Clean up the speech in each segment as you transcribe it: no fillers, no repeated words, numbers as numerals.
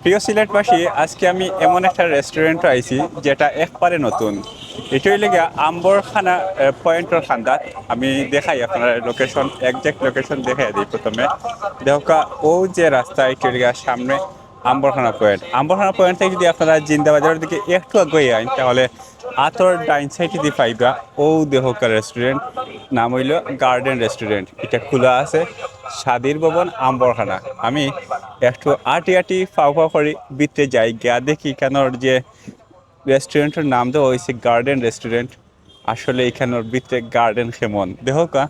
প্রিয় সিলেটবাসী, আজকে আমি এমন একটা রেস্টুরেন্টে আইছি যেটা একবারে নতুন। এটাই লেগে আম্বরখানা পয়েন্টর খান্দাত। আমি দেখাই আপনার লোকেশন, একজ্যাক্ট লোকেশন দেখাই দিই প্রথমে। দেখা ও যে রাস্তা এটাই লেগে সামনে আম্বরখানা পয়েন্ট থেকে যদি আপনারা জিন্দাবাজারের দিকে একটু আগে আইন তাহলে আতর ডাইন সাইডে দিয়ে পাইবা ও দেহকা রেস্টুরেন্ট। নাম হইল গার্ডেন রেস্টুরেন্ট। এটা খোলা আছে স্বাধীর ভবন আম্বরখানা। আমি একটু আটি আটি ফাও ফাও করে ভিতরে যাই, গিয়া দেখি কেনর যে রেস্টুরেন্টের নাম দেওয়া হয়েছে গার্ডেন রেস্টুরেন্ট। আসলে এখানোর ভিতরে গার্ডেন কেমন দেহকা।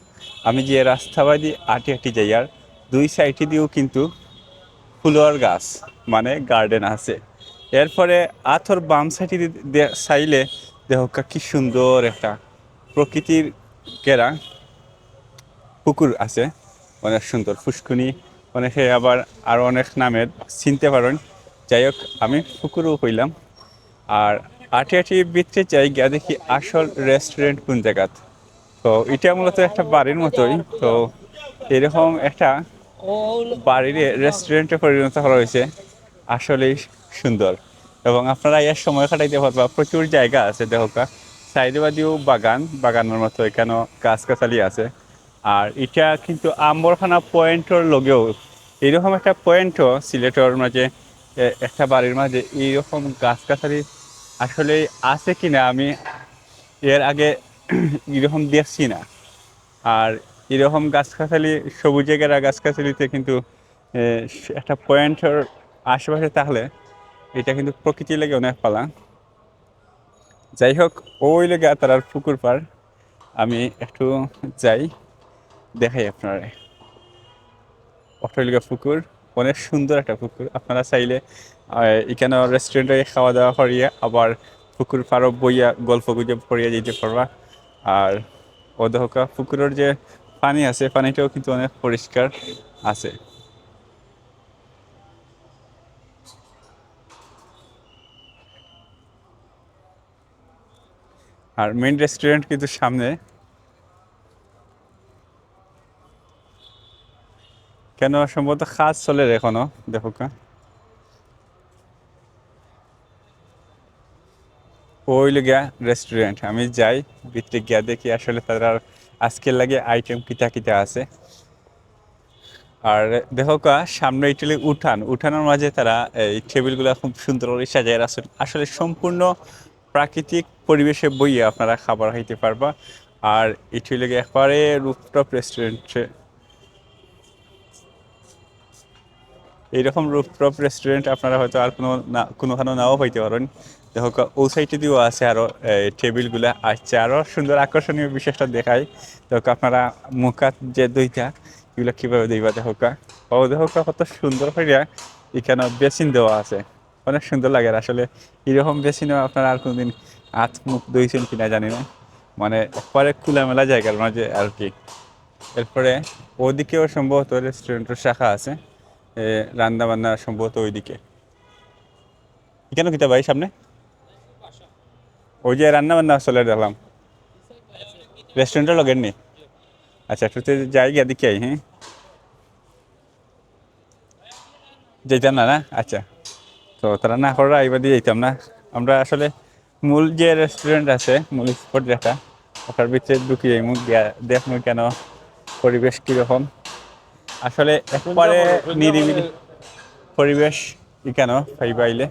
আমি যে রাস্তাবাদি আটি আটি যাই আর দুই সাইডে দিয়েও কিন্তু ফুলের গাছ, মানে গার্ডেন আছে। এরপরে আথর বাম সাইডে চাইলে দেহকা কি সুন্দর একটা প্রকৃতির কেরা পুকুর আছে, অনেক সুন্দর ফুসকুনি। অনেকে আবার আরও অনেক নামের চিনতে পারেন। যাই হোক, আমি পুকুরও হইলাম। আর আটি আটি ভিতরে যাই, গিয়া দেখি আসল রেস্টুরেন্ট কোন জায়গাত। তো এটা মূলত একটা বাড়ির মতোই। তো এরকম একটা বাড়ির রেস্টুরেন্টে পরিণত করা হয়েছে। আসলেই সুন্দর। এবং আপনারা এর সময় কাটাইতে পারবা, প্রচুর জায়গা আছে দেহকা। সাইডে বাদিও বাগানের মতো এখানেও গাছগাছালি আছে। আর এটা কিন্তু আম্বরখানা পয়েন্টর লগেও এইরকম একটা পয়েন্টও সিলেটের মাঝে, একটা বাড়ির মাঝে এইরকম গাছগাছালি আসলে আছে কিনা আমি এর আগে এরকম দেখছি না। আর এরকম গাছগাছালি, সবুজে ঘেরা গাছগাছালিতে কিন্তু একটা পয়েন্টের আশেপাশে তাহলে এটা কিন্তু প্রকৃতি লেগে অনেক পালা। যাই হোক, ওই লেগে তার পুকুর পার আমি একটু যাই, দেখাই আপনারা। অট্টলিকা পুকুর, অনেক সুন্দর একটা পুকুর। আপনারা চাইলে এখানে রেস্টুরেন্টে খাওয়া দাওয়া করিয়া আবার পুকুর পাড়ও বইয়া গল্প গুজব করিয়া যেতে পারবা। আর অধকা পুকুরের যে পানি আছে, পানিটাও কিন্তু অনেক পরিষ্কার আছে। আর মেইন রেস্টুরেন্ট কিন্তু সামনে। কেন সম্ভবত কাজ চলে এখনো, দেখো কা ওই গিয়া রেস্টুরেন্ট। আমি যাই ভিতরে গিয়া দেখি আসলে তারা আজকের লাগে আইটেম কিতা কিতা আছে। আর দেখো কা সামনে ইটালি উঠানের মাঝে তারা এই টেবিলগুলো খুব সুন্দর করে সাজায় রাখছেন। আসলে সম্পূর্ণ প্রাকৃতিক পরিবেশে বইয়ে আপনারা খাবার খাইতে পারবা। আর ইটালি একবারে রুফটপ রেস্টুরেন্টে, এইরকম রুফটপ রেস্টুরেন্ট আপনারা হয়তো আর কোনোখানে নাও পাইতে পারেন। দেখো ও সাইডে দিয়েও আছে আরও টেবিলগুলা আসছে, আরও সুন্দর আকর্ষণীয় বিশেষটা দেখায়। দেখো আপনারা মুখাত যে দইটা এগুলো কীভাবে দিবা। দেখো কত সুন্দর করিয়া এখানে বেসিন দেওয়া আছে, অনেক সুন্দর লাগে। আর আসলে এরকম বেসিনও আপনারা আর কোনোদিন হাত মুখ দইছেন কিনা জানি না, মানে একবারে খোলামেলা জায়গার মাঝে আর কি। এরপরে ওদিকেও সম্ভবত রেস্টুরেন্টের শাখা আছে, রান্না বান্না সম্ভবত ওইদিকে। কেন কিতা ভাই সামনে ওই যে রান্না বান্না চলে দেখলাম, রেস্টুরেন্টের লগের নি। আচ্ছা, একটু যাই গিয়া দেখি আই। হ্যাঁ, যেতাম না না। আচ্ছা, তো তারা না করা আইবা দিয়ে যেতাম না। আমরা আসলে মূল যে রেস্টুরেন্ট আছে, মূল স্পট যেটা, ওটার ভিতরে ঢুকি যাইমু, গিয়া দেখমু কেন পরিবেশ কীরকম। আসলে একবারে নিরিবিলি পরিবেশ কেন পাইবা আইলে।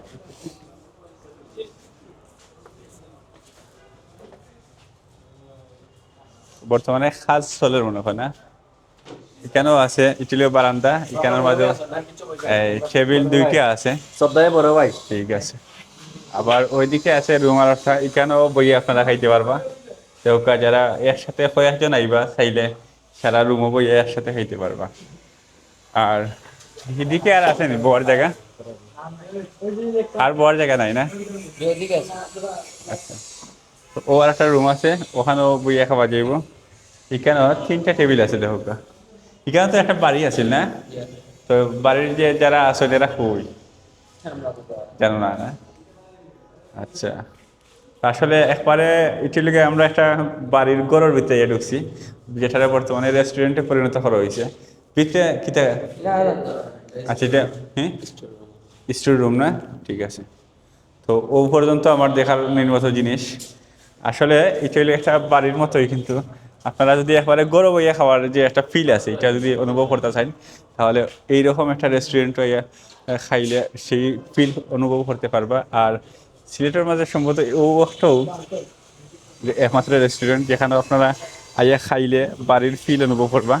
বর্তমানে কাজ চলে মনে হয় না। এখানেও আছে ইটালীয় বারান্দা, এখানের মাঝে টেবিল দুইটা আছে। শ্রদ্ধায় বড় ভাই। ঠিক আছে। আবার ওইদিকে আছে রুম আর একটা, এখানেও বই আপনারা খাইতে পারবা। কেউকা যারা একসাথে কয়েকজন আইবা চাইলে সারা রুমও বই একসাথে খাইতে পারবা। আর এদিকে আর আসেনি বর জায়গা, আর বর জায়গা নাই না। আচ্ছা, তো ও আর একটা রুম আছে, ওখানেও বইয়া খাওয়া যাইব। এখানেও তিনটা টেবিল আছে দেখো। এখানে তো একটা বাড়ি আছে না, তো বাড়ির যে যারা আছে এরা কই জানো না না? আচ্ছা, আসলে একবারে ইটালিকে আমরা একটা বাড়ির ঘরের ভিতরে ঢুকছি, যেটা বর্তমানে রেস্টুরেন্টে পরিণত করা হয়েছে। ভিতরে কিতা? আচ্ছা, এটা হ্যাঁ স্টোর রুম না, ঠিক আছে। তো ও পর্যন্ত আমার দেখার নির্মত জিনিস। আসলে এটা হলো একটা বাড়ির মতোই, কিন্তু আপনারা যদি একবারে গরম হইয়া খাওয়ার যে একটা ফিল আছে এটা যদি অনুভব করতে চান, তাহলে এইরকম একটা রেস্টুরেন্ট হইয়া খাইলে সেই ফিল অনুভব করতে পারবা। আর সিলেটের মাঝে সম্ভবত ও একটাও একমাত্র রেস্টুরেন্ট যেখানে আপনারা আইয়া খাইলে বাড়ির ফিল অনুভব করবা।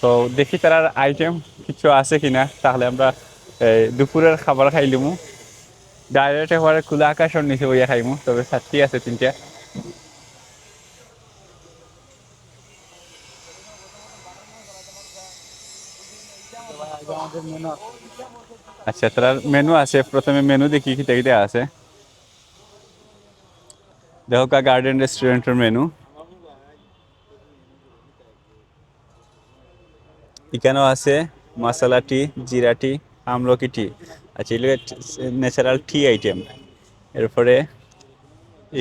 তো দেখি তার আইটেম কিছু আছে কিনা, তাহলে আমরা দুপুরের খাবার খাইলিমু। ডাইরেক্ট একবারে খোলা আকাশের নিচে বইয়া খাইমু, তবে ছাত্রী আছে তিনটা। আচ্ছা, তার মেনু আছে, প্রথমে মেনু দেখি কি কিটা আছে। দেখো গার্ডেন রেস্টুরেন্টের মেনু। এখানেও আছে মশলা টি, জিরা টি, আমলকি টি। আচ্ছা, এগুলো ন্যাচারাল টি আইটেম। এরপরে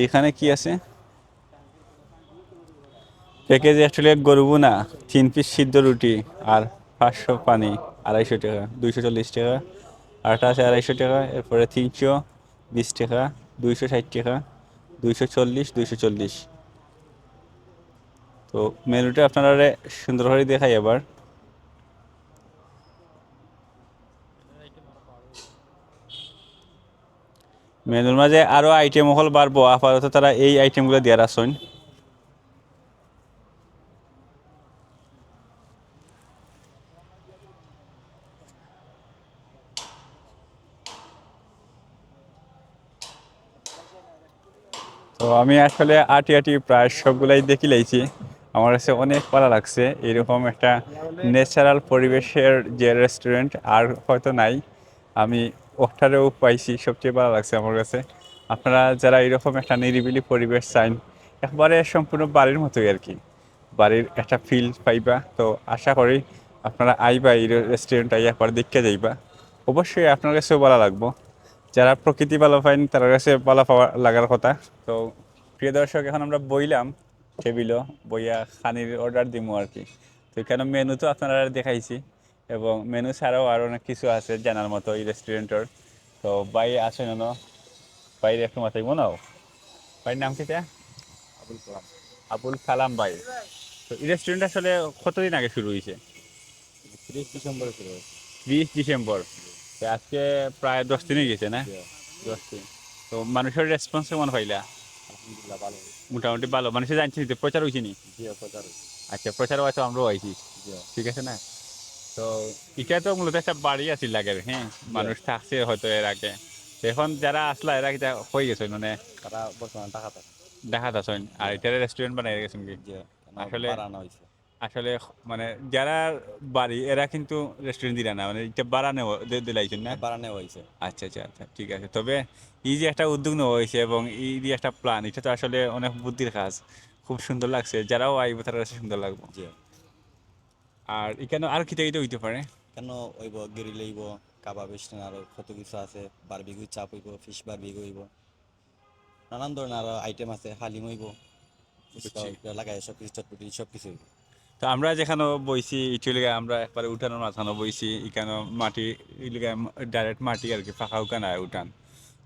এইখানে কি আছে, প্যাকেজে আসলে গরুবু না, 3 পিস সিদ্ধ রুটি আর 500 পানি, 250 টাকা, 240 টাকা। আরটা আছে 250 টাকা, এরপরে 320 টাকা, 260 টাকা, 240, 240। তো মেনুটা আপনারা সুন্দর করে দেখাই আবার। মেনুর মাঝে আরো আইটেম হল বাড়বো, আপাতত তারা এই আইটেমগুলো দিয়ে রাখছেন। তো আমি আসলে আটি আটি প্রায় সবগুলাই দেখি লাইছি। আমার কাছে অনেক ভালো লাগছে, এরকম একটা ন্যাচারাল পরিবেশের যে রেস্টুরেন্ট আর হয়তো নাই। আমি ওটারেও পাইছি, সবচেয়ে ভালো লাগছে আমার কাছে। আপনারা যারা এরকম একটা নিরিবিলি পরিবেশ চান, একবারে সম্পূর্ণ বাড়ির মতোই আর কি, বাড়ির একটা ফিল পাইবা। তো আশা করি আপনারা আইবা এই রেস্টুরেন্টটা একবার দেখতে যাইবা, অবশ্যই আপনার কাছেও ভালো লাগবো। যারা প্রকৃতি ভালো পাইন তার কাছে ভালো পাওয়া লাগার কথা। তো প্রিয় দর্শক, এখন আমরা বইলাম টেবিলও বইয়া খানির অর্ডার দিমু আর কি। তো এখানে মেনু তো আপনারা দেখাইছি, এবং মেনু ছাড়াও আরও অনেক কিছু আছে জানার মতো এই রেস্টুরেন্টের। তো ভাই আসেন না, বাইরে একটু মাথায় মনাও। ভাইয়ের নাম কি? আবুল কালাম। আবুল কালাম ভাই। তো এই রেস্টুরেন্ট আসলে কতদিন আগে শুরু হয়েছে? 30 ডিসেম্বরে শুরু হয়েছে। 20 ডিসেম্বর। তো আজকে প্রায় 10 দিন হয়ে গেছে না? জি, 10 দিন। তো মানুষের রেসপন্স কেমন পাইলা? আলহামদুলিল্লাহ ভালো হয়েছে। মোটামুটি ভালো, মানুষে জানছি যে প্রচার হয়েছে নি? জি, প্রচার হয়েছে। আচ্ছা, প্রচার হয়তো আমরাও আইছি, জি, ঠিক আছে না? তো এটা তো মূলত একটা বাড়ি আছিল লাগে, হ্যাঁ, জি। মানুষ থাকছে হয়তো এর আগে। তো এখন যারা আসলা এরা কিটা হয়ে গেছে মানে তারা বর্তমানে ঢাকাতে আছে। দেখা যাচ্ছেন, জি, আর এটারে রেস্টুরেন্ট বানাই গেছেন কি? জি। কেন আসলে বাড়ানো হয়েছে? আসলে মানে যারা বাড়ি এরা কিন্তু রেস্টুরেন্ট দিলা না, মানে এটা বাড়ানো দিলাইছেন না? বাড়ানো হয়েছে। আচ্ছা আচ্ছা আচ্ছা, ঠিক আছে। তবে এই যে একটা উদ্যোগ নেওয়া হয়েছে এবং এই যে একটা প্ল্যান, এটা তো আসলে অনেক বুদ্ধির কাজ। খুব সুন্দর লাগছে, যারাও আইব তার কাছে সুন্দর লাগবে। জি। আর এখানে আর কি চাইতে হইতে পারে? কেন হইব গিরিল হইব, কাবাব স্টেন আরো কত কিছু আছে, বারবিকিউ চাপ হইব, ফিশ বারবিকিউ হইব, নানান ধরনের আরো আইটেম আছে, হালিম হইব, ফুচকা বুঝছি। লাগাই সব কিছু, চটপটি সব কিছু হইব। তো আমরা যেখানে বইছি ইটুলিগে আমরা একবারে উঠানোর মাথানো বইছি, এখানে মাটি ইলিগে ডাইরেক্ট মাটি আর কি, ফাঁকা উঠান আর উঠান।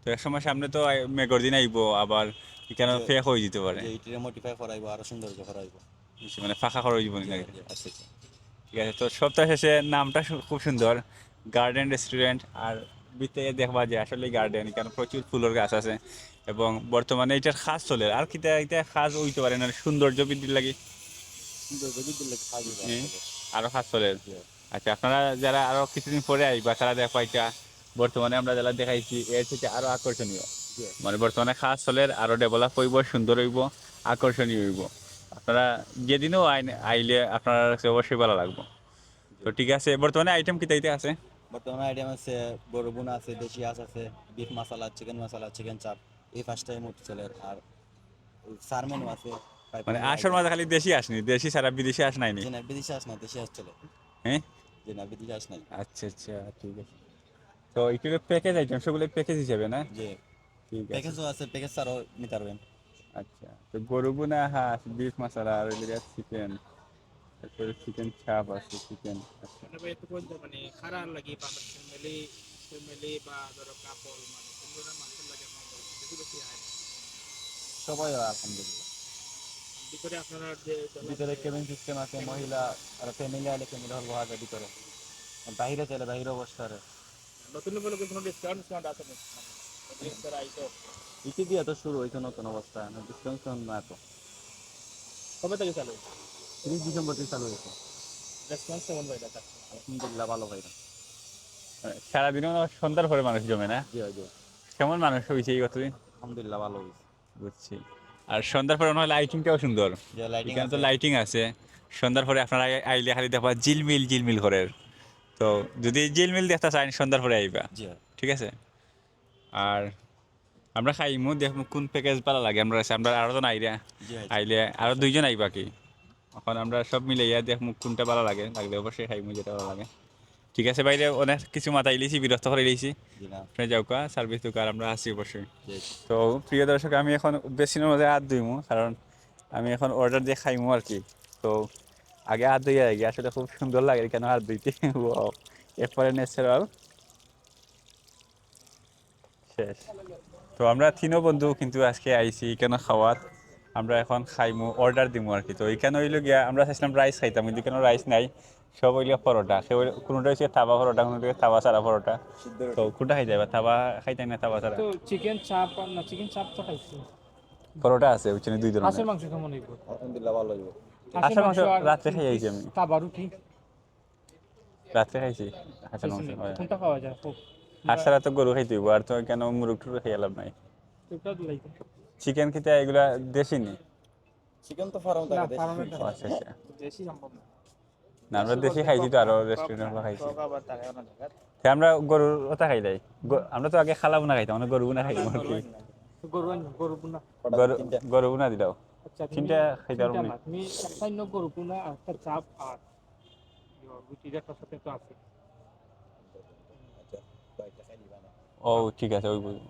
তো এক সময় সামনে তো মেঘর দিন আইব, আবার এখানে যে ফেক হয়ে যেতে পারে। যে এইটিরে মডিফাই করাইব, আরো সৌন্দর্য করাইব। বুঝছি, মানে ফাঁকা খরচ জীবন জি, লাগে। জি। আচ্ছা আচ্ছা, ঠিক আছে। তো সপ্তাহ শেষে নামটা খুব সুন্দর, গার্ডেন রেস্টুরেন্ট। আর ভিতরে দেখবা যে আসলে গার্ডেন, এখানে প্রচুর ফুলের গাছ আছে, এবং বর্তমানে এটার কাজ চলে। আর কিটা এটা কাজ হইতে পারে না সৌন্দর্য বৃদ্ধির লাগে? সৌন্দর্য বৃদ্ধির লাগি কাজ হইব আরো হুম, চলে। আরো কাজ চলে। জি, আচ্ছা, আপনারা যারা আরো কিছুদিন পরে আইবা তারা দেখবা এটা বর্তমানে আমরা যারা দেখাইছি এর থেকে আরো আকর্ষণীয়। জি। মানে বর্তমানে কাজ চলে, আরো ডেভেলপ হইব, সুন্দর হইব, আকর্ষণীয় হইব। আপনারা যেদিনও আইলে আপনার কাছে অবশ্যই ভালো লাগবে। জি। তো ঠিক আছে, বর্তমানে আইটেম কি তাইতে আছে? বর্তমানে আইটেম আছে গরু বোনা আছে, দেশি হাঁস আছে, বিফ মশলা, চিকেন চাপ, এই ফার্স্টটাই মোট চলে। আর সার মেনু আছে, মানে পাইপেন আসর আইটেম। মাঝে খালি দেশি আসনি, দেশি ছাড়া বিদেশি আস নাইনি? যে না বিদেশি হাঁস নাই, দেশি হাঁস চলে। হ্যাঁ, যে না বিদেশি হাঁস নাই। আচ্ছা আচ্ছা, ঠিক আছে। তো একটু প্যাকেজ আইটেম সবগুলো প্যাকেজ হিসেবে না? যে ঠিক আছে। প্যাকেজও আছে, প্যাকেজ ছাড়াও নিতে পারবেন। আচ্ছা, তো গরু বোনা হাঁস, বিফ মশলা আর চিকেন, তারপরে চিকেন চাপ আছে, চিকেন। আচ্ছা, Ano ba ito po? Mani, karal lagi pa, Mali, family বা ধরো কাপল মানে কোন ধরনের মানুষের লাগে আপনাদের বেশি বেশি হয়? সবাই আলহামদুলিল্লাহ। ভিতরে আপনারা যে ভিতরে কেবিন সিস্টেম আছে, মহিলা আর ফ্যামিলি আলে ফ্যামিলি হল বহাবে ভিতরে, বাইরে চলে বাইরে অবস্থা রে। নতুন উপলক্ষে কোনো ডিসকাউন্ট আছে নাকি? মানে ডিসকাউন্ট আইতো ইতি দিয়ে তো শুরু হয়েছে নতুন অবস্থা, ডিসকাউন্ট না তো। কবে থেকে চালু? 30 ডিসেম্বর থেকে চালু হয়েছে। রেসপন্স কেমন ভাই দেখা? আলহামদুলিল্লাহ ভালো ভাই। সারাদিনও সন্ধ্যার পরে মানুষ জমে না? জি ভাই জি। কেমন মানুষ হয়েছে এই কতদিন? আলহামদুলিল্লাহ ভালো হয়েছে। বুঝছি। আর সন্ধ্যার পরে মনে হয় লাইটিংটাও সুন্দর। যে লাইটিং এখানে তো আছে। লাইটিং আছে। সন্ধ্যার পরে আপনারা আইলে খালি দেখবা ঝিলমিল ঝিলমিল করে। তো যদি ঝিলমিল দেখতে চান সন্ধ্যার পরে আইবা, জি ভাই। ঠিক আছে? আর আমরা খাইমু দেখবো কোন প্যাকেজ ভালো লাগে। আমরা আরো জন আইরা জি ভাই। আইলে আরো 2 জন আইবা কি, এখন আমরা সব মিলাইয়া দেখবো কোনটা ভালো লাগে, লাগলে অবশ্যই খাইমু যেটা ভালো লাগে। ঠিক আছে বাইরে অনেক কিছু মাথায় লিছি, বিরক্ত করে লিছি। জি না। আপনি যাও কা সার্ভিস তো আমরা আছি অবশ্যই। জি। তো প্রিয় দর্শক, আমি এখন বেসিনের মধ্যে হাত ধুইমু, কারণ আমি এখন অর্ডার দিয়ে খাইমু আর কি। তো আগে হাত ধুইয়া আগে আসলে খুব সুন্দর লাগে কেন হাত ধুইতে। ওয়াও, এরপরে ন্যাচারাল শেষ। তো আমরা তিনও বন্ধু কিন্তু আজকে আইছি কেন খাওয়ার। আমরা এখন খাইমু, অর্ডার দিমু আর কি। তো এখানে হইলো গিয়া আমরা চাইছিলাম রাইস খাইতাম, কিন্তু কেন রাইস নাই, সব হইলে পরোটা। সে কোনোটা হচ্ছে তাওয়া পরোটা, কোনোটা তাওয়া ছাড়া পরোটা। তো কোনটা খাইতে যাবে, তাওয়া খাইতাম না তাওয়া ছাড়া? তো চিকেন চাপ না, চিকেন চাপ তো খাইছি। পরোটা আছে বুঝছেন 2 ধরনের। হাঁসের মাংস কেমন হইব? আলহামদুলিল্লাহ ভালো হইব। হাঁসের মাংস আর রাত্রে খাই আইছি আমি। তাবা রুটি রাত্রে খাইছি হাঁসের মাংস। হয়। কোনটা খাওয়া যায় খুব? হাঁস ছাড়া তো গরু খাইতে হইব, আর তো কেন মুরগ টুরগ খাই লাভ নাই। ওটা দিলাই চিকেন খেতে এগুলা দেশি নি? চিকেন তো ফার্ম না, থাকে ফার্মের দেশি। ও আচ্ছা আচ্ছা। দেশি সম্ভব না। না আমরা দেশি খাইছি তো, আরো রেস্টুরেন্টে খাইছি। আবার তাকে না জায়গা তা আমরা গরুর ওটা খাই নাই। আমরা তো আগে খালাবো না খাইতাম, আমরা গরু না খাইতাম আর কি। গরু পুনা। গরু গরু না দিলাও আচ্ছা তিনটা খাইতে পারবো না। তুমি একটা গরু পুনা একটা চাপ আর রুটির একটা সাথে তো আছে। ও ঠিক আছে ওই বুঝবো।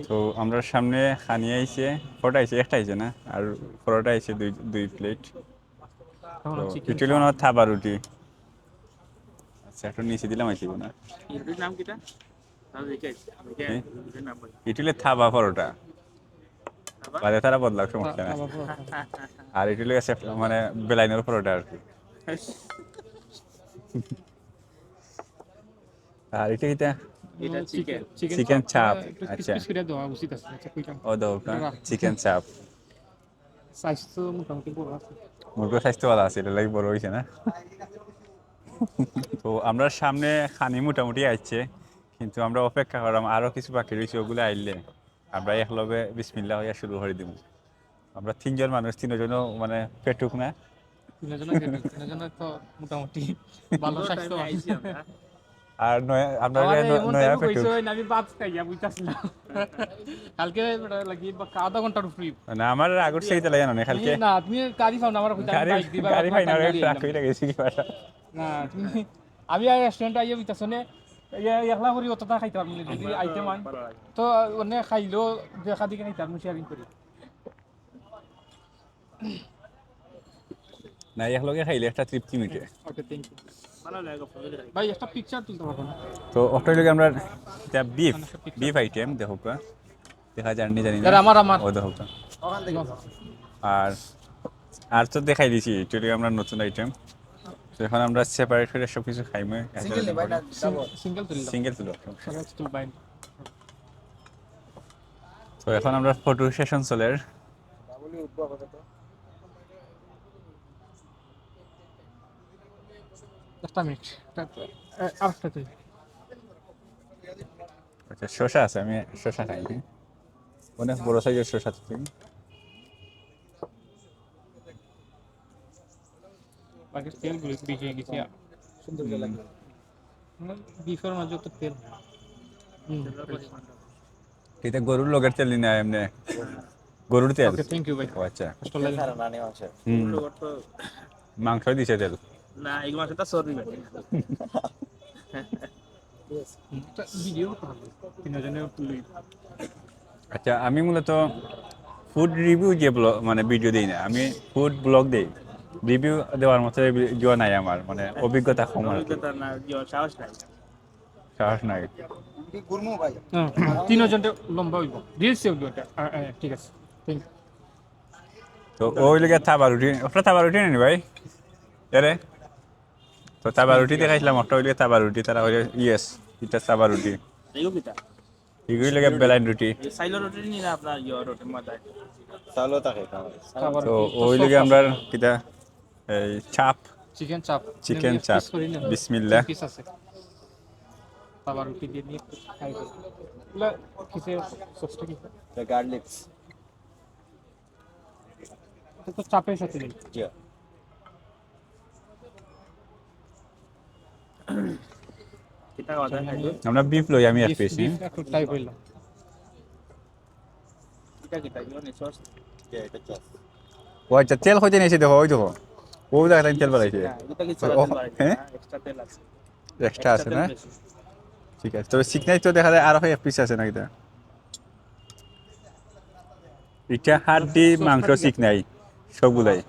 তো আমরা সামনে খানি আইছে, পরোটা আইছে একটা আইছে না, আর পরোটা আইছে দুই প্লেট। তো ইটলি না থাবা রুটি। আচ্ছা একটু নিচে দিলাম আইছি না। রুটির নাম কিটা? নাম লিখে রুটির নাম বল। ইটলি থাবা পরোটা বাদে তারা বদলাও, সমস্যা নাই। আর ইটলি আছে মানে বেলাইনের পরোটা আর কি। আর এটা এটা চিকেন চিকেন চাপ। আচ্ছা পিস করে দেওয়া উচিত আছে। আচ্ছা কইটা ও দাও চিকেন চাপ। স্বাস্থ্য মোটামুটি বড় আছে। মুরগির স্বাস্থ্য ভালো আছে, এটা লাগি বড় হয়েছে না। তো আমরা সামনে খানি মোটামুটি আসছে, কিন্তু আমরা অপেক্ষা করলাম আরো কিছু বাকি রয়েছে, ওগুলো আইলে আমরা একলগে বিসমিল্লাহ হইয়া শুরু করে দিব। আমরা 3 জন মানুষ, 3জনও মানে পেটুক না। তিনজনের তো মোটামুটি ভালো স্বাস্থ্য আইছি আমরা। আর আমরা নয়া পেটুক আমি বাপ খাইয়া বুঝতাছিলাম। কালকে লাগি আধা ঘন্টার ফ্রি না, আমার আগর সেইতে লাগে না কালকে। না তুমি গাড়ি পাও না, আমার বাইক দিবা গাড়ি পাই না, ট্রাক কইরা গেছি কি বাটা। না তুমি আমি রেস্টুরেন্ট আইয়া বুঝতাছনে একলা করি অতটা খাইতে পারবো না, যদি আইটেম আন তো অনেক খাইলেও দেখা দিকে খাইতে পারবো, শেয়ারিং করি। না একলগে খাইলে একটা তৃপ্তি মিটে। Okay thank you. ভালো লাগে ভাই, একটা পিকচার তুলতে পারবো না? তো অক্টোবরে আমরা এটা বিফ আইটেম দেখো কা, দেখা যায় নি জানি না। আমার ও দেখো কা। ওখান থেকে আর তো দেখাই দিছি, এটা আমরা নতুন আইটেম। তো এখন আমরা সেপারেট করে সব কিছু খাইমু। সিঙ্গেল নে ভাই না ডাবল? সিঙ্গেল তুললাম। সিঙ্গেল তুলো। তুল ভাই। তো এখন আমরা ফটো সেশন চলে। ডাবলই উঠবো আপাতত। একটা মিনিট আরেকটা তুই। আচ্ছা শসা আছে, আমি শসা খাই। অনেক বড় সাইজের শসা আছে। বাকি তেল গুলো বেশি গেছে সুন্দর লাগে। বিফের মাঝে তো তেল। এটা গরুর লগের তেল না, এমনি গরুর তেল। ওকে থ্যাংক ইউ ভাই। ও আচ্ছা, কষ্ট লাগে সারা নানি আছে। মাংস দিছে তেল না, এগুলো মাংসটা সরবি ভাই। ভিডিও ভালো তিনজনের তুলি। আচ্ছা আমি মূলত ফুড রিভিউ যে ব্লগ মানে ভিডিও দিই না, আমি ফুড ব্লগ দিই। রিভিউ দেওয়ার মতো ভিডিও নাই আমার, মানে অভিজ্ঞতা কম আর কি। অভিজ্ঞতা না, সাহস নাই। সাহস নাই। তিনজনটা লম্বা হইব রিলস হইব এটা ঠিক আছে থ্যাংক তো ওই লেগে থাবা রুটি ওটা থাবা রুটি নেই ভাই এরে তো থাবা রুটি দেখাইছিলাম ওটা ওই লেগে থাবা রুটি তারা ওই ইয়েস এটা থাবা রুটি ইউ কিটা এগুলি লেগে বেলাইন রুটি সাইলো রোটি নি না আপনার ইয়ে রোটি মাদায় চালও থাকে তো ওই লেগে আমরা কিটা এই চাপ চিকেন চাপ চিকেন চাপ বিসমিল্লাহ পিস আছে তারপর রুটি দিয়ে নিয়ে খাই এগুলা কিসে সসটা কি গার্লিক এটা তো চাপের সাথে দিন কিটা কথা খাইলো আমরা বিফ লই আমি এক পিস একটু টাইপ হইলো কিটা কিটা ইউ নি সস এটা চাপ ও আচ্ছা তেল হইতে নিয়েছে দেখো ওই দেখো ও দেখা তেল বাড়াইছে কিটা কি ও, চলা হ্যাঁ? এক্সট্রা তেল আছে এক্সট্রা আছে না ঠিক আছে তবে সিকনাই তো দেখা যায় আরো এক পিস আছে না এটা এটা হাড্ডি মাংস সিকনাই সবগুলাই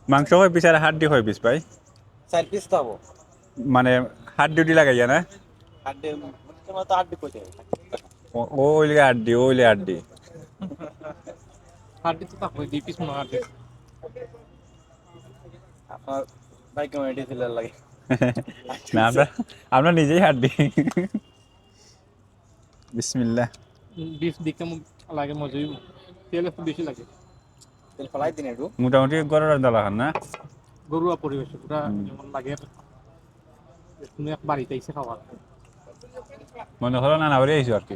মাংস হয় পিস আর হাড্ডি হয় পিস ভাই 4 পিস দাও মানে হাড্ডি লাগাইয়া না আড্ডে তোমার তো আড্ডে কইতে ওই লেগে হাড্ডি ওই লেগে হাড্ডি হাড্ডি তো তাপ দুই পিস মনে হাড্ডি আপনার ভাই কমেডি থ্রিলার লাগে না আমরা আমরা নিজেই হাড্ডি বিসমিল্লাহ বিফ দেখতে লাগে মজা হইব তেল একটু বেশি লাগে তেল ফলাই দিন একটু মোটামুটি গরুর দালা খান না গরুয়া পরিবেশ পুরা যেমন লাগে তুমি এক বাড়িতে এসে খাওয়া মনে হলো না না ওরে আইসো আর কি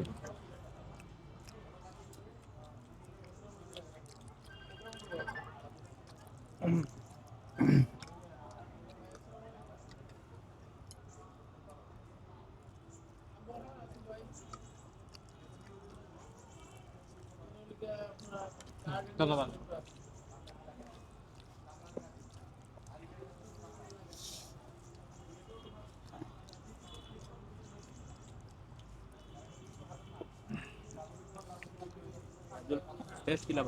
ধন্যবাদ টেস্ট কিলা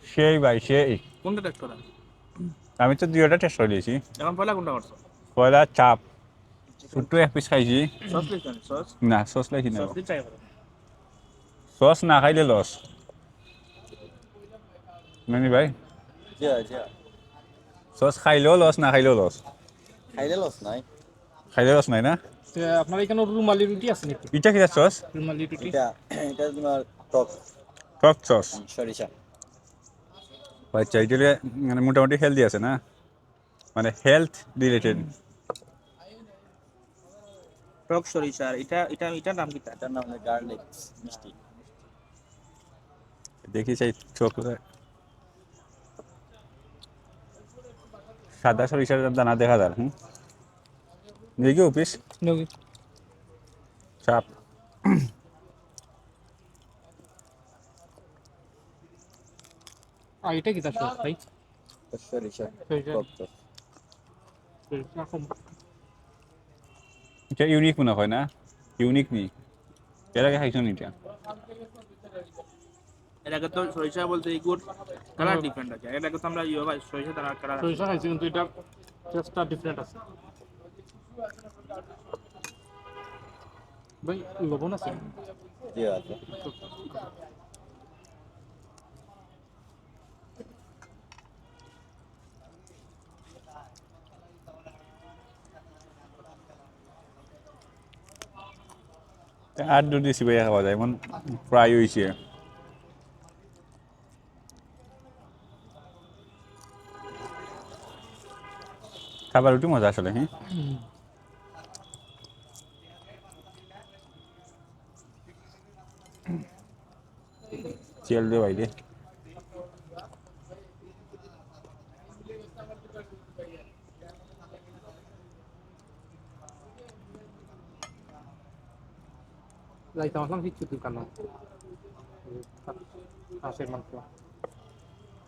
সেই ভাই সেই কোনটা টেস্ট করা আমি তো দুইটা টেস্ট করে দিয়েছি এখন পয়লা কোনটা করছো পয়লা চাপ ছোট্ট এক পিস খাইছি সস লিখছেন সস না সস লাইছি না সস দিয়ে চাই করে সস না খাইলে লস নানি ভাই জি জি সস খাইলেও লস না খাইলেও লস খাইলে লস নাই খাইলে লস নাই না আপনার এখানে রুমালি রুটি আছে নাকি এটা কিটা সস রুমালি রুটি এটা এটা তোমার টক টক সস সরিষা আচ্ছা এটা মানে মোটামুটি হেলদি আছে না মানে হেলথ রিলেটেড টক সরিষা আর এটার নাম কিটা এটার নাম গার্লিক মিষ্টি দেখি সেই চোখ সাদা সরিষার দানা দেখা যায় দেখি অফিস নগি চাপ আর এটা কি তার সস ভাই সরিষা সরিষা। টক টক এটা ইউনিক মনে হয় না ইউনিক নি এর আগে খাইছো নি এটা এর আগে তো সরিষা বলতে গুড কালার ডিফারেন্ট আছে এর আগে তো আমরা ইয়ে ভাই সরিষা দানার কালার সরিষা খাইছি কিন্তু এটা টেস্টটা ডিফারেন্ট আছে ভাই লবণ আছে জি আছে আর যদি সিবাই খাওয়া যায় এমন ফ্রাই হয়েছে খাবার রুটি মজা আসলে হ্যাঁ তেল দে বাইরে লাইতে আসলাম কিছু দোকান হাঁসের মাংস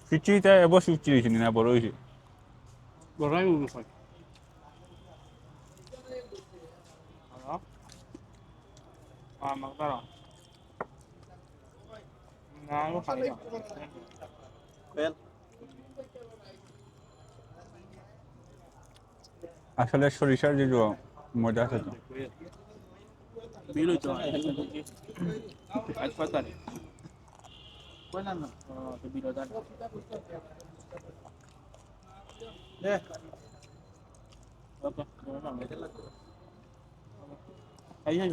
ফিচিটা এবার ফিচি হয়েছে না বড় হয়েছে বড়াই উড়ু হয় মাগদারা না আমি খাই না তেল আসলে সরিষার যে মজা আছে তো বিল হইতো আজ কত তারিখ কই না না তো বিল দাঁড় ওকে এই এই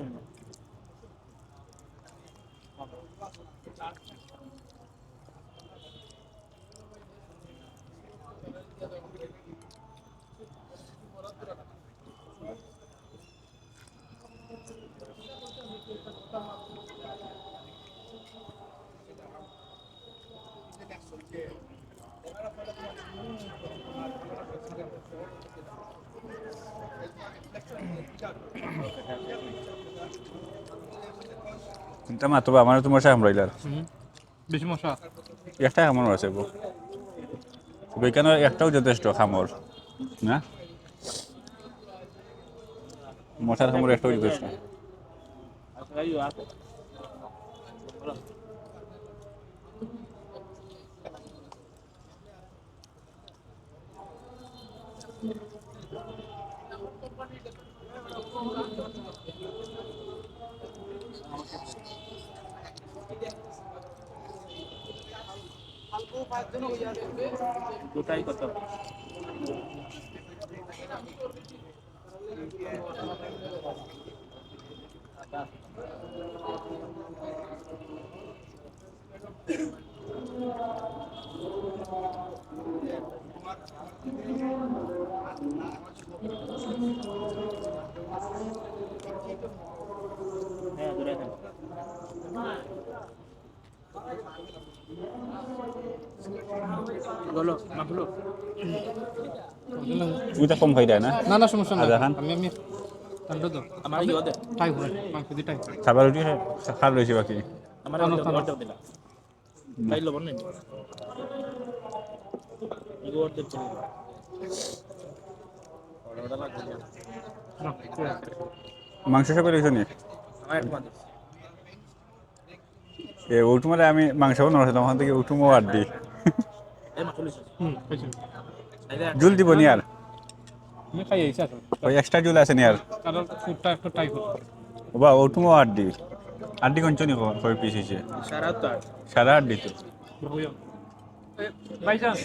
চিন্তা মাত্র আমার তো মশা কামড়াইলার বেশি মশা একটা কামড় আছে গো ওইখানে একটাও যথেষ্ট খামর না মশার কামড় একটাও যথেষ্ট আচ্ছা এই আছে দুটাই কত হ্যাঁ দুটাই দেন বলো মাখলো ওইটা কম খাই দেয় না না না সমস্যা না আদা খান। আমি ঠান্ডা দাও আমার কি ওদের টাই করে মাংস দিয়ে টাই খাবার রুটি খাবার রয়েছে বাকি আমার অর্ডার দিলা তাই লবণ নেই এগো অর্ডার চলে অর্ডার লাগবে মাংস সব রয়েছে নি আমার এক মাস এ উঠুমারে আমি মাংস বানানো তখন থেকে উঠুমো আর দিই এই মাছ চলেছে হয়েছে জুল দিব নি আর আমি খাই আইছি আসলে ওই এক্সট্রা জুল আছে নি আর কারণ ফুডটা একটু টাই করে বা উঠুমো আর দিই আর দি কোন চনি কয় পিস হয়েছে সারা তো সারা আর দিত ভাইজান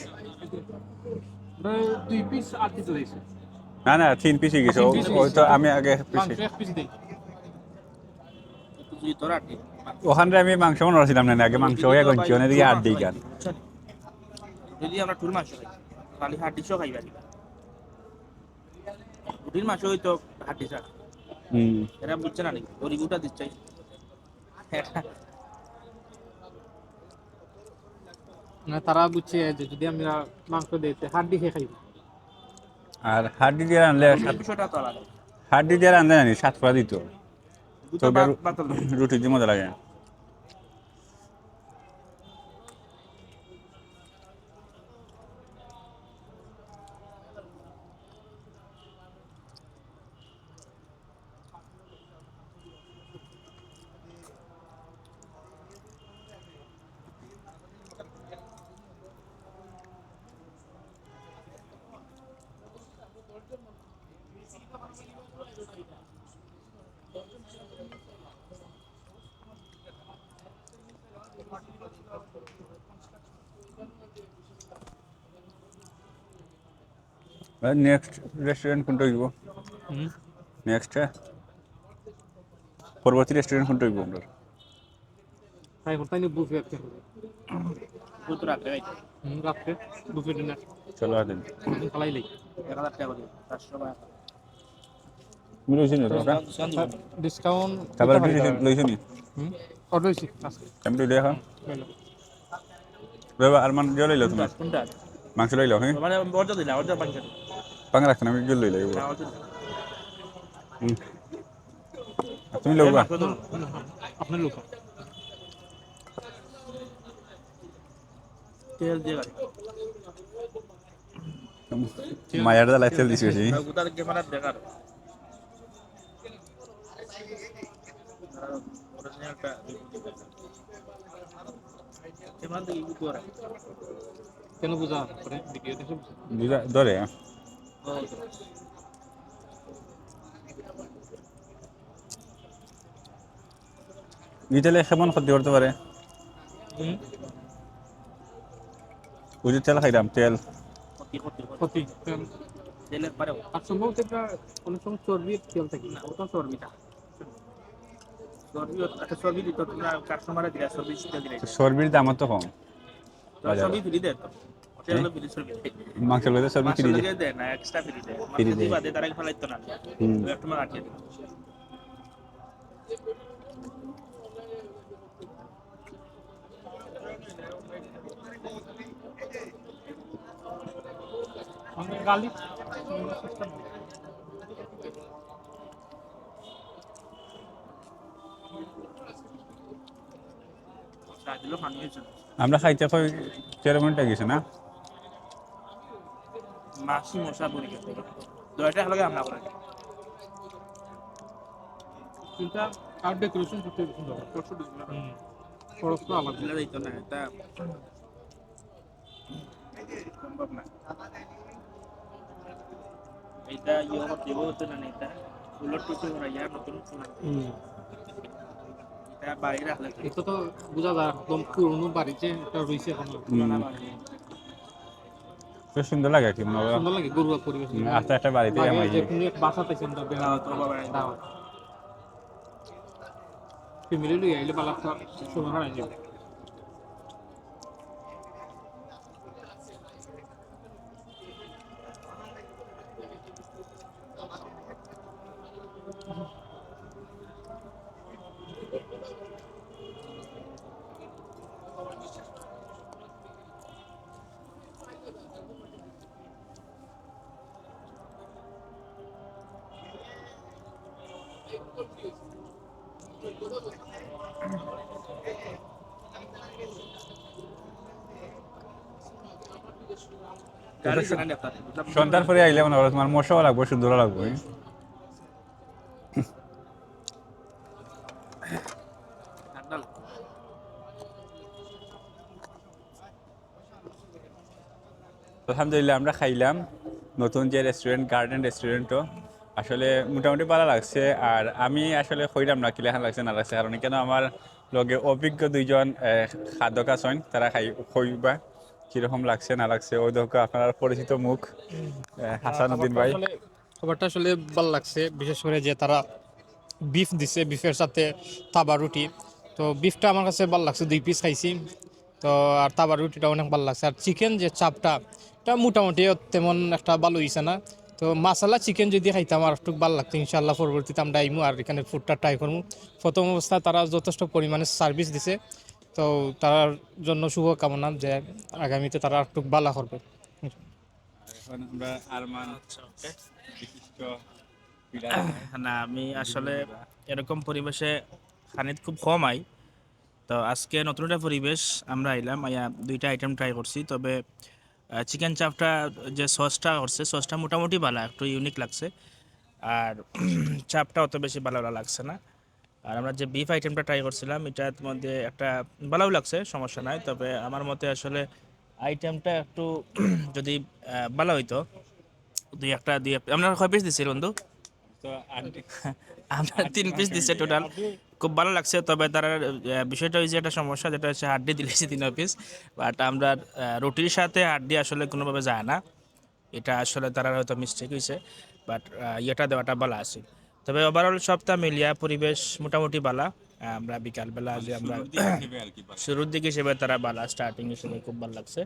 2 পিস আর দিতে দিয়েছে না না 3 পিস গেছে তিন piece ওই তো আমি আগে মাংস পিসে 1 পিস দেই তুই তোরা আটি ওখানে আমি মাংস বানাচ্ছিলাম না আগে মাংস হয়ে গেছে ওনে দিকে আর দিই গান যদি আমরা টুল মাছ খাই খালি হাড্ডিসও খাইবা রুটির মাছ হইতো হাড্ডি ছাড়া এরা বুঝছে না নাকি ওর রিভিউটা দিচ্ছে না তারা বুঝছে যে যদি আমরা মাংস দিতে হাড্ডি খেয়ে খাইব আর হাড্ডি দিয়ে আনলে বিষয়টা তো আলাদা হাড্ডি দিয়ে আনলে জানি 7 পা দিত দুটো তো বাতল রুটি দিয়ে মজা লাগে নেক্সট রেস্টুরেন্ট কোনটা হইব নেক্সট পরবর্তী রেস্টুরেন্ট কোনটা হইব আমরা তাই করতাই নি বুফে একটা দুটো রাখতে ভাই রাখতে বুফে ডিনার চলো আদেন খালাই লাই 1000 টাকা করে 400 টাকা মিলইছে না তোরা ডিসকাউন্ট খাবার লইছ নি অর্ডার হইছে আজকে আমি তো দেখা বাবা আরমান জল লইলো তোমার কোনটা মাংস লইলো হ্যাঁ মানে অর্ডার দিলা অর্ডার পাঁচটা পাঙ্গা রাখছ না আমি জল লইলো না অর্ডার তুমি লওবা আপনার লোক তেল দিয়ে গাড়ি মায়ার দা লাইতেল দিছি গুতার ক্যামেরা দেখার অরিজিনালটা ক্যামেরা দিয়ে ইউজ করে কেন বুঝা করে ভিডিও দেখে বুঝা ধরে তেলে কেমন ক্ষতি করতে পারে? ওই যে তেল খাইলাম, তেল ক্ষতি তেলের পরে আর সম্ভবত এটা কোনো সময় চর্বির তেল থাকে না ওটা চর্বিটা চর্বি একটা চর্বি দিত তোমরা কাস্টমারে দিলা চর্বি তেল দিলাই চর্বির দাম তো কম তো বাজারে। চর্বি ফ্রি দেয় তো ওটা হলো ফ্রি চর্বি মাংসের লগে চর্বি মাছের কিনে লগে দেয় না এক্সট্রা ফ্রি দেয় ফ্রি মাছ দেয়। দিবা দেয় তারা ফেলাইতো না হুম। ওই তোমার আটকে দিল গার্লিক চা দিল পানি হয়েছে আমরা খাইতে কই 13 মিনিট গেছে না? মাছি মশা পড়ে গেছে দয়টা হলে আমরা করে কিন্তু আর ডেকোরেশন করতে সুন্দর কষ্ট দিছিল না খরচ তো আলাদা দিলে দিত না এটা সম্ভব না এটা ইয়ে দেবো হতো না এটা উলট টুটু করা যায় নতুন এটা বাইরে রাখলে এটা তো বোঝা যায় একদম পুরনো বাড়িতে একটা রয়েছে এখন পুরানা বাড়ি খুব সুন্দর লাগে কি মনে হয়। সুন্দর লাগে গরুয়া পরিবেশ আস্তে একটা বাড়িতে লাগে আমার যে কোনো এক বাসাতে চিন্তা দাওয়াত বাবা বাড়ি দাওয়াত ফ্যামিলি লই আইলে বালা সময় হারাই যাবে গাড়ি জানা নেতা সন্ধ্যার পরে আইলে মনে হয় তোমার মশাও লাগবে, সুন্দরও লাগবে। ঠান্ডা লাগে আলহামদুলিল্লাহ আমরা খাইলাম নতুন যে রেস্টুরেন্ট, গার্ডেন রেস্টুরেন্টও আসলে মোটামুটি ভালো লাগছে। আর আমি আসলে কইলাম না কিলাখান লাগছে না লাগছে, কারণ কেন আমার লগে অভিজ্ঞ দুইজন খাদ্যক আছেন, তারা কইবা কিরকম লাগছে না লাগছে। ওই দেখো আপনার পরিচিত মুখ হাসান উদ্দিন ভাই। খাবারটা আসলে ভালো লাগছে, বিশেষ করে যে তারা বিফ দিছে, বিফের সাথে তাবা রুটি। তো বিফটা আমার কাছে ভালো লাগছে, 2 পিস খাইছি। তো আর তাবা রুটিটা অনেক ভালো লাগছে। আর চিকেন যে চাপটা, এটা মোটামুটি তেমন একটা ভালো হইছে না। তো মাসালা চিকেন যদি খাইতাম আর একটু ভালো লাগতো। ইনশাল্লাহ পরবর্তীতে আমরা আইমু আর এখানে ফুডটা ট্রাই করবো। প্রথম অবস্থায় তারা যথেষ্ট পরিমাণে সার্ভিস দিছে, তো তার জন্য শুভকামনা যে আগামীতে তারা একটু ভালো করবে। এখন আমরা আরমান বিশিষ্ট না আমি আসলে এরকম পরিবেশে খানিত খুব কম আই। তো আজকে নতুন একটা পরিবেশ আমরা আইলাম, আইয়া 2টা আইটেম ট্রাই করছি। তবে চিকেন চাপটা যে সসটা করছে সসটা মোটামুটি ভালো, একটু ইউনিক লাগছে। আর চাপটা অত বেশি ভালো লাগছে না। আর আমরা যে বিফ আইটেমটা ট্রাই করছিলাম এটার মধ্যে একটা ভালোও লাগছে, সমস্যা নাই। তবে আমার মতে আসলে আইটেমটা একটু যদি ভালো হইতো, দুই আমরা কয় পিস দিছি বন্ধু? তো আমরা 3 পিস দিছে টোটাল, খুব ভালো লাগছে। তবে তার বিষয়টা হয়েছে একটা সমস্যা, যেটা হচ্ছে হাড্ডি দিলেছি 3 পিস। বাট আমরা রুটির সাথে হাড্ডি আসলে কোনোভাবে যায় না, এটা আসলে তারা হয়তো মিস্টেক হয়েছে। বাট ইয়েটা দেওয়াটা ভালো আছে। তবে ওভারঅল সবটা মিলিয়া পরিবেশ মোটামুটি ভালো। আমরা বিকালবেলা যে আমরা শুরুর দিকে হিসেবে তারা ভালো, স্টার্টিং হিসেবে খুব ভালো লাগছে।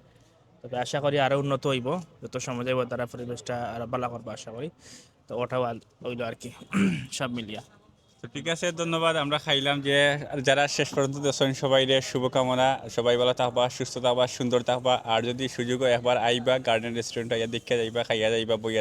তবে আশা করি আরও উন্নত হইব, যত সময় যাইব তারা পরিবেশটা আরও ভালো করবো আশা করি। তো ওটাও হইলো আর কি সব মিলিয়া। তো ঠিক আছে, ধন্যবাদ। আমরা খাইলাম যে যারা শেষ পর্যন্ত দেখছেন সবাই শুভকামনা, সবাই ভালো থাকবা, সুস্থ থাকবা, সুন্দর থাকবা। আর যদি সুযোগ হয় একবার আইবা গার্ডেন রেস্টুরেন্ট আইয়া দেখে যাইবা, খাইয়া যাইবা, বইয়া